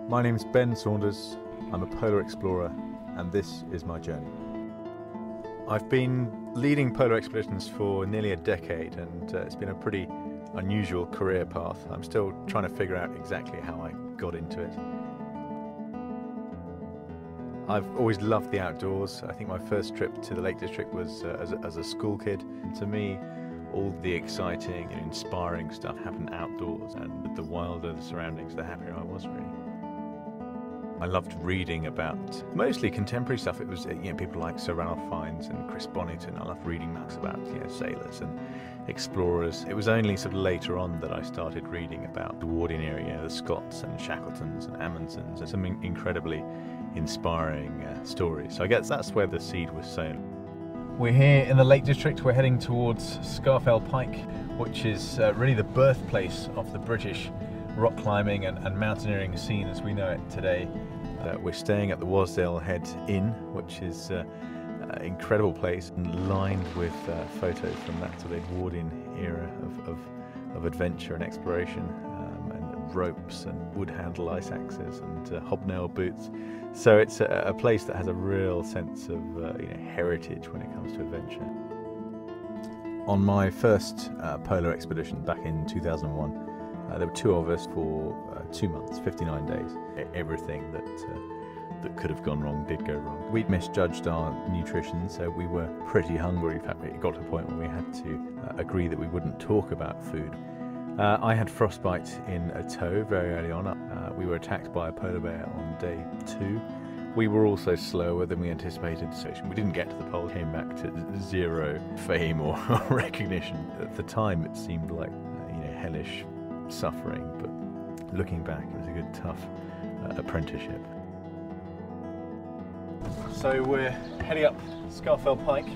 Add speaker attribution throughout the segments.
Speaker 1: My name's Ben Saunders, I'm a polar explorer, and this is my journey. I've been leading polar expeditions for nearly a decade, and it's been a pretty unusual career path. I'm still trying to figure out exactly how I got into it. I've always loved the outdoors. I think my first trip to the Lake District was as a school kid. And to me, all the exciting and inspiring stuff happened outdoors, and the wilder the surroundings, the happier I was, really. I loved reading about mostly contemporary stuff. It was people like Sir Ranulph Fiennes and Chris Bonington. I loved reading books about sailors and explorers. It was only sort of later on that I started reading about the Edwardian era, the Scots and Shackletons and Amundsons, and some incredibly inspiring stories. So I guess that's where the seed was sown. We're here in the Lake District. We're heading towards Scafell Pike, which is really the birthplace of the British rock climbing and mountaineering scene as we know it today. We're staying at the Wasdale Head Inn, which is an incredible place and lined with photos from that sort of Edwardian era of adventure and exploration, and ropes and wood handle ice axes and hobnail boots. So it's a place that has a real sense of heritage when it comes to adventure. On my first polar expedition back in 2001, there were two of us for 2 months, 59 days. Everything that could have gone wrong did go wrong. We'd misjudged our nutrition, so we were pretty hungry. In fact, it got to a point where we had to agree that we wouldn't talk about food. I had frostbite in a toe very early on. We were attacked by a polar bear on day 2. We were also slower than we anticipated, so we didn't get to the pole, came back to zero fame or recognition. At the time it seemed like hellish suffering, but looking back it was a good tough apprenticeship. So we're heading up Scafell Pike,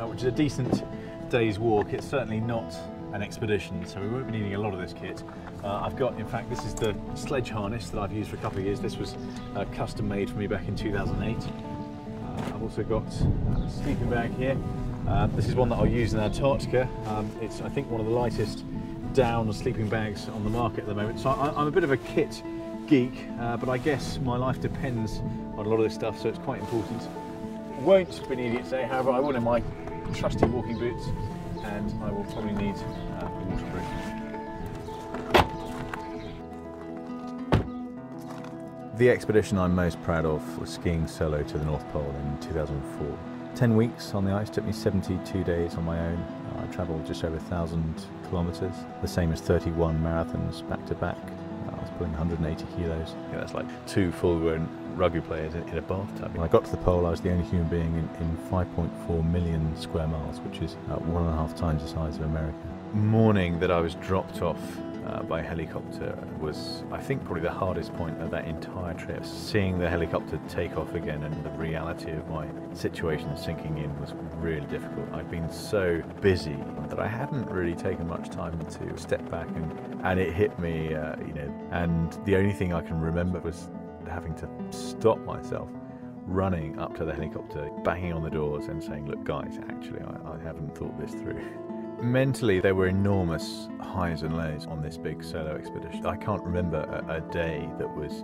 Speaker 1: which is a decent day's walk. It's certainly not an expedition, so we won't be needing a lot of this kit. I've got, in fact, this is the sledge harness that I've used for a couple of years. This was custom made for me back in 2008. I've also got a sleeping bag here. This is one that I'll use in Antarctica. It's, I think, one of the lightest down sleeping bags on the market at the moment. So I'm a bit of a kit geek, but I guess my life depends on a lot of this stuff, so it's quite important. Won't be needing it today, however, I will in my trusty walking boots, and I will probably need a waterproof. The expedition I'm most proud of was skiing solo to the North Pole in 2004. 10 weeks on the ice, took me 72 days on my own. I travelled just over 1,000 kilometres, the same as 31 marathons back to back. I was pulling 180 kilos. That's like 2 full-grown rugby players in a bathtub. When I got to the pole, I was the only human being in 5.4 million square miles, which is 1.5 times the size of America. The morning that I was dropped off by helicopter was, I think, probably the hardest point of that entire trip. Seeing the helicopter take off again and the reality of my situation sinking in was really difficult. I'd been so busy that I hadn't really taken much time to step back, and it hit me, and the only thing I can remember was having to stop myself, running up to the helicopter, banging on the doors and saying, "Look guys, actually I haven't thought this through." Mentally, there were enormous highs and lows on this big solo expedition. I can't remember a day that was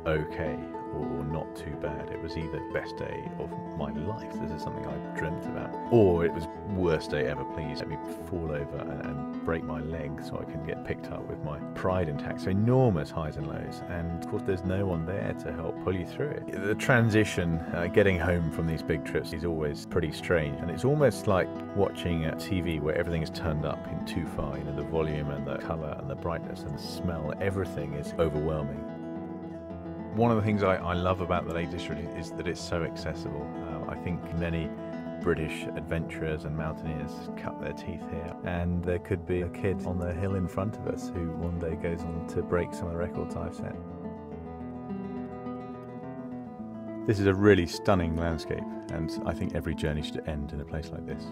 Speaker 1: okay or not too bad. It was either best day of my life, this is something I dreamt about, or it was worst day ever, please let me fall over and break my leg so I can get picked up with my pride intact. So enormous highs and lows, and of course there's no one there to help pull you through it. The transition, getting home from these big trips, is always pretty strange, and it's almost like watching a TV where everything is turned up in too far. The volume and the colour and the brightness and the smell, everything is overwhelming. One of the things I love about the Lake District is that it's so accessible. I think many British adventurers and mountaineers cut their teeth here, and there could be a kid on the hill in front of us who one day goes on to break some of the records I've set. This is a really stunning landscape, and I think every journey should end in a place like this.